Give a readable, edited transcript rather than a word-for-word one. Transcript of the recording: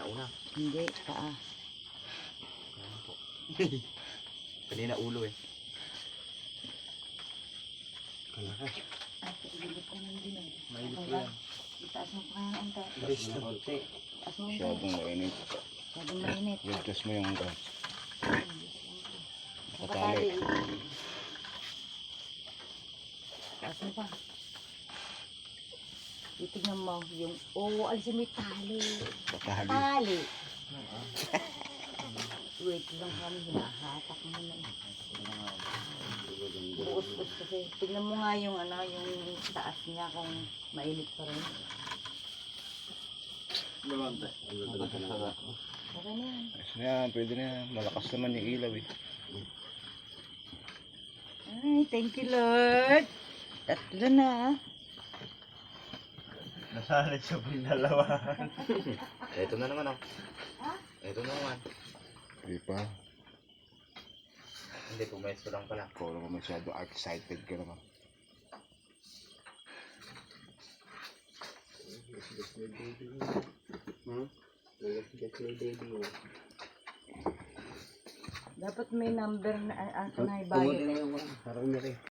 Nauna. Hindi, paa. Ayan po. Kanina ulo eh. Kalaki. Ay, pagilip ka nang din. Mainit po yan. Itaas mo pa ang ante. Bilis na konti. Itaas mo ang ante. Masyadong mainit. Masyadong mainit. Ligtas mo yung gas. Nakatali. Itaas mo pa. Titignan mo yung, alisin mo yung tali. Patali. Tali. Wait lang kami, hinahatak mo na. Buos-buos kasi. Tignan mo nga yung yung taas niya kung mainit pa rin. Lumante. Okay na yan. Ayos na yan, pwede na yan. Malakas naman yung ilaw eh. Ay, thank you Lord. Tatlo na. Nasalit siya po yung dalawa. Ito na naman oh. Ito na naman. Hindi pa. Hindi, pumayos ko lang pala. Ikaw naman masyado excited ka naman. Dapat may number na na ibayad. Parang nari.